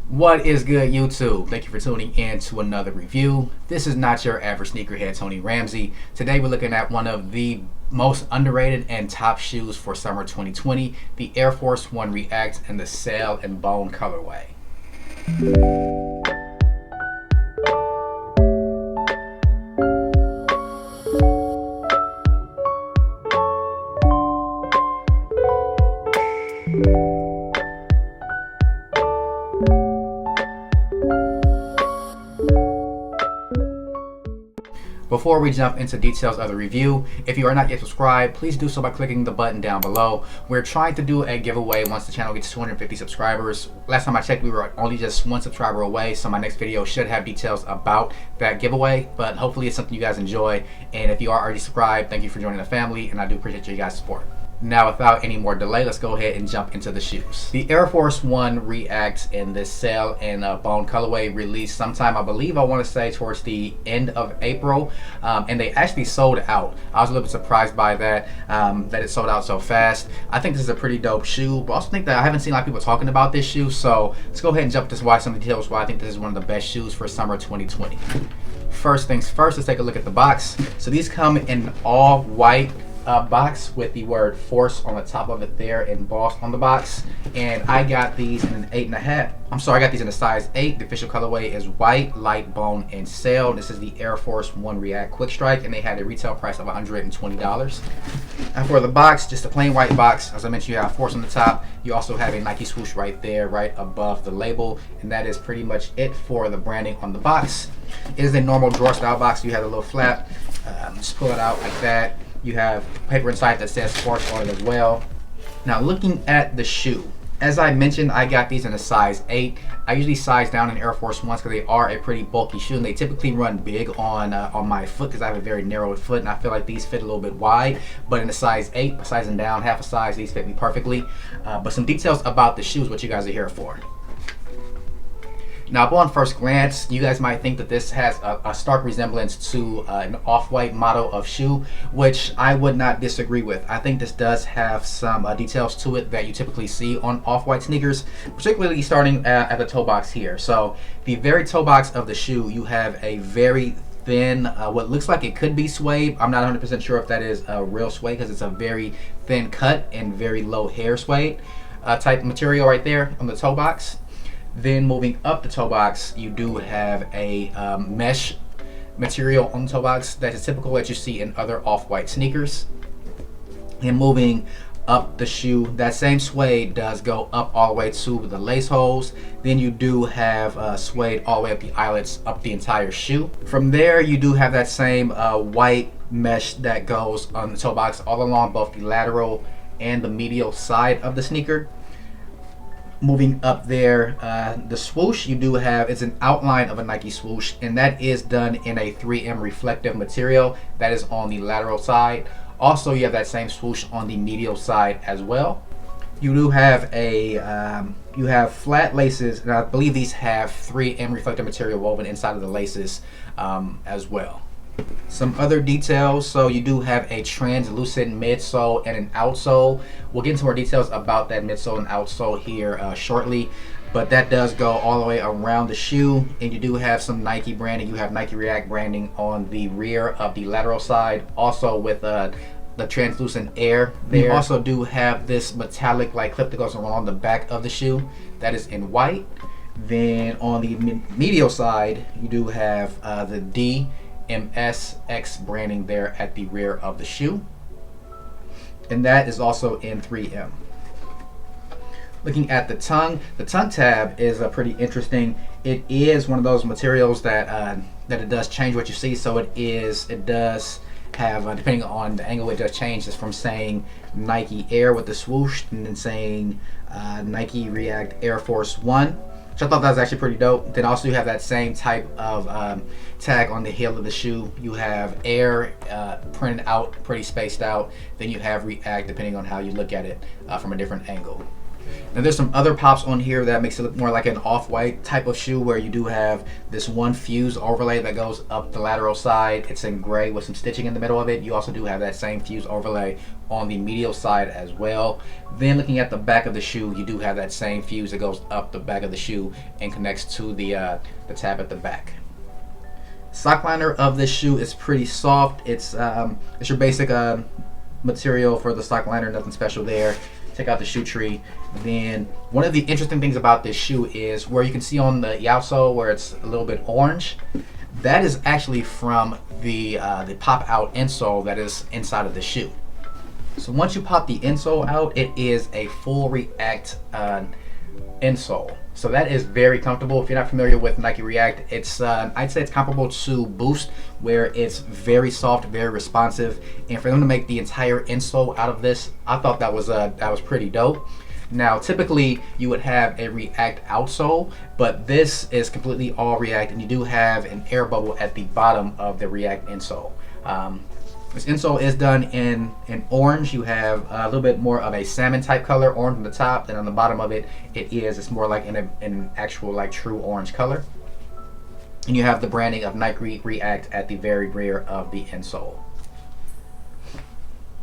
What is good, YouTube? Thank you for tuning in to another review. This is not your average sneakerhead, Tony Ramsey. Today we're looking at one of the most underrated and top shoes for summer 2020, the Air Force One React in the Sail and Bone colorway. Before we jump into details of the review, if you are not yet subscribed, please do so by clicking the button down below. We're trying to do a giveaway once the channel gets 250 subscribers. Last time I checked, we were only just one subscriber away, so my next video should have details about that giveaway, but hopefully it's something you guys enjoy. And if you are already subscribed, thank you for joining the family, and I do appreciate your guys' support. Now, without any more delay, let's go ahead and jump into the shoes. The Air Force One React in this Sail and Bone colorway released sometime, I believe, I want to say towards the end of April, and they actually sold out. I was a little bit surprised by that, that it sold out so fast. I think this is a pretty dope shoe, but I also think that I haven't seen a lot of people talking about this shoe, so let's go ahead and jump into some details why I think this is one of the best shoes for summer 2020. First things first, let's take a look at the box. So these come in all white box with the word Force on the top of it there embossed on the box, and I got these in an 8.5. I got these in a size 8. The official colorway is white, light bone, and sail. This is the Air Force One React Quick Strike, and they had a retail price of $120. And for the box, just a plain white box. As I mentioned, you have Force on the top. You also have a Nike swoosh right there, right above the label, and that is pretty much it for the branding on the box. It is a normal drawer style box. You have a little flap. Just pull it out like that. You have paper inside that says Force on it as well. Now, looking at the shoe, as I mentioned, I got these in a size 8. I usually size down in Air Force Ones because they are a pretty bulky shoe, and they typically run big on my foot because I have a very narrow foot, and I feel like these fit a little bit wide. But in a size 8, sizing down half a size, these fit me perfectly. But some details about the shoes, what you guys are here for. Now, upon first glance, you guys might think that this has a stark resemblance to an off-white model of shoe, which I would not disagree with. I think this does have some details to it that you typically see on off-white sneakers, particularly starting at the toe box here. So the very toe box of the shoe, you have a very thin, what looks like it could be suede. I'm not 100% sure if that is a real suede because it's a very thin cut and very low hair suede type material right there on the toe box. Then moving up the toe box, you do have a mesh material on the toe box that is typical that you see in other off-white sneakers. And moving up the shoe, that same suede does go up all the way to the lace holes. Then you do have suede all the way up the eyelets, up the entire shoe. From there, you do have that same white mesh that goes on the toe box all along both the lateral and the medial side of the sneaker. Moving up there, the swoosh you do have is an outline of a Nike swoosh, and that is done in a 3M reflective material that is on the lateral side. Also, you have that same swoosh on the medial side as well. You do have you have flat laces, and I believe these have 3M reflective material woven inside of the laces as well. Some other details, so you do have a translucent midsole and an outsole. We'll get into more details about that midsole and outsole here shortly, but that does go all the way around the shoe, and you do have some Nike branding. You have Nike React branding on the rear of the lateral side, also with the translucent air there. You also do have this metallic like clip that goes along the back of the shoe that is in white. Then on the medial side, you do have the DMSX branding there at the rear of the shoe, and that is also in 3M. Looking at the tongue tab is pretty interesting. It is one of those materials that it does change what you see. So it does have, depending on the angle, it does change. It's from saying Nike Air with the swoosh and then saying Nike React Air Force One, which I thought that was actually pretty dope. Then also you have that same type of tag on the heel of the shoe. You have Air printed out, pretty spaced out. Then you have React, depending on how you look at it from a different angle. Now there's some other pops on here that makes it look more like an off-white type of shoe, where you do have this one fuse overlay that goes up the lateral side. It's in gray with some stitching in the middle of it. You also do have that same fuse overlay on the medial side as well. Then looking at the back of the shoe, you do have that same fuse that goes up the back of the shoe and connects to the tab at the back. Sock liner of this shoe is pretty soft. It's your basic material for the sock liner, nothing special there. Take out the shoe tree. Then one of the interesting things about this shoe is where you can see on the outsole where it's a little bit orange. That is actually from the pop out insole that is inside of the shoe. So once you pop the insole out, it is a full React insole. So that is very comfortable. If you're not familiar with Nike React, it's I'd say it's comparable to Boost, where it's very soft, very responsive. And for them to make the entire insole out of this, I thought that was pretty dope. Now, typically you would have a React outsole, but this is completely all React, and you do have an air bubble at the bottom of the React insole. This insole is done in orange. You have a little bit more of a salmon type color, orange on the top, and on the bottom of it's more like an actual like true orange color. And you have the branding of Nike React at the very rear of the insole.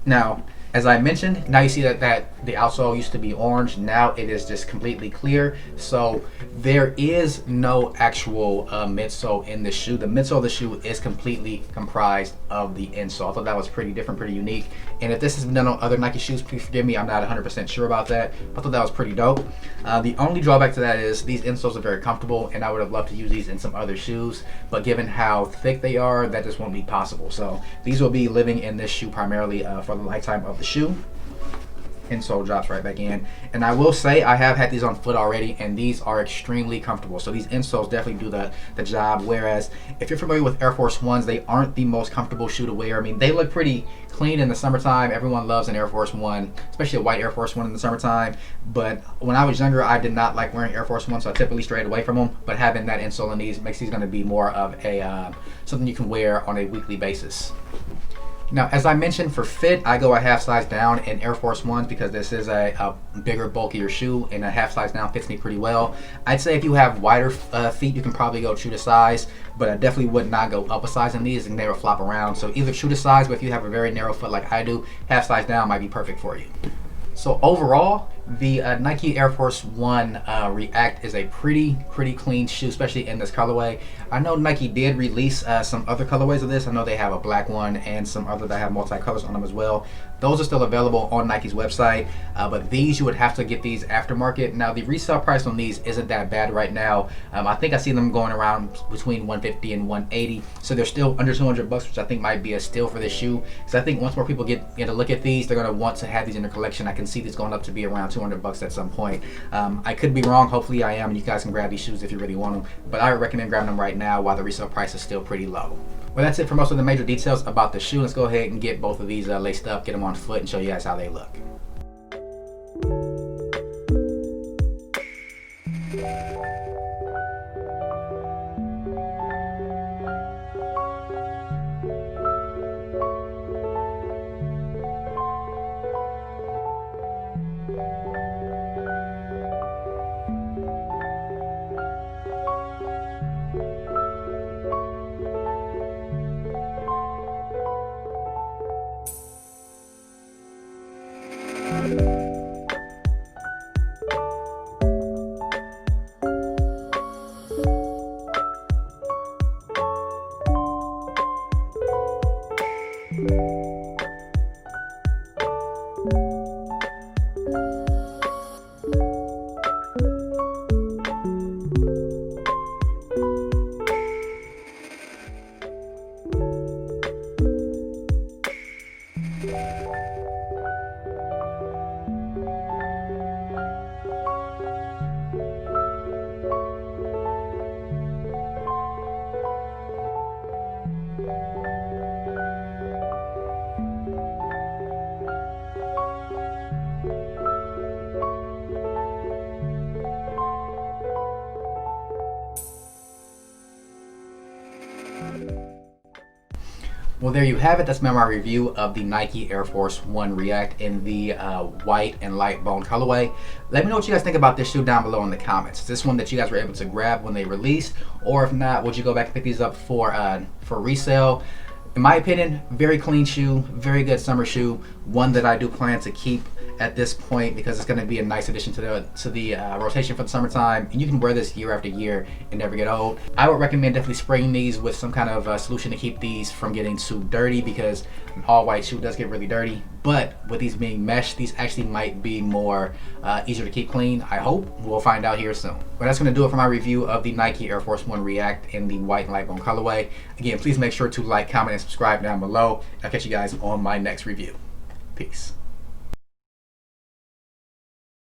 Now, as I mentioned, now you see that the outsole used to be orange. Now it is just completely clear. So there is no actual midsole in the shoe. The midsole of the shoe is completely comprised of the insole. I thought that was pretty different, pretty unique. And if this has been done on other Nike shoes, please forgive me. I'm not 100% sure about that. I thought that was pretty dope. The only drawback to that is these insoles are very comfortable, and I would have loved to use these in some other shoes. But given how thick they are, that just won't be possible. So these will be living in this shoe primarily for the lifetime of the shoe. Insole drops right back in, and I will say I have had these on foot already, and these are extremely comfortable. So these insoles definitely do the job. Whereas if you're familiar with Air Force Ones, they aren't the most comfortable shoe to wear. I mean, they look pretty clean in the summertime. Everyone loves an Air Force One, especially a white Air Force One in the summertime. But when I was younger, I did not like wearing Air Force One, so I typically strayed away from them. But having that insole in these makes these going to be more of a something you can wear on a weekly basis. Now, as I mentioned, for fit, I go a half size down in Air Force Ones because this is a bigger, bulkier shoe, and a half size down fits me pretty well. I'd say if you have wider feet, you can probably go true to size, but I definitely would not go up a size in these, and they will flop around. So either true to size, but if you have a very narrow foot like I do, half size down might be perfect for you. So overall, the Nike Air Force One React is a pretty clean shoe, especially in this colorway. I know Nike did release some other colorways of this. I know they have a black one and some other that have multi-colors on them as well. Those are still available on Nike's website, but these you would have to get these aftermarket. Now, the resale price on these isn't that bad right now. I think I see them going around between 150 and 180, so they're still under 200 bucks, which I think might be a steal for this shoe. Because I think once more people get to look at these, they're going to want to have these in their collection. I can see this going up to be around 200 bucks at some point. I could be wrong. Hopefully I am, and you guys can grab these shoes if you really want them. But I would recommend grabbing them right now while the resale price is still pretty low. Well, that's it for most of the major details about the shoe. Let's go ahead and get both of these laced up, get them on foot, and show you guys how they look. Well, there you have it. That's my review of the Nike Air Force One React in the white and light bone colorway. Let me know what you guys think about this shoe down below in the comments. Is this one that you guys were able to grab when they released? Or if not, would you go back and pick these up for resale? in my opinion, very clean shoe, very good summer shoe, one that I do plan to keep at this point because it's going to be a nice addition to the rotation for the summertime, and you can wear this year after year and never get old. I would recommend definitely spraying these with some kind of solution to keep these from getting too dirty, because an all white shoe does get really dirty. But with these being mesh, these actually might be more easier to keep clean. I hope. We'll find out here soon. But that's going to do it for my review of the Nike Air Force 1 React in the white and light bone colorway. Again, please make sure to like, comment, and subscribe down below. I'll catch you guys on my next review. Peace.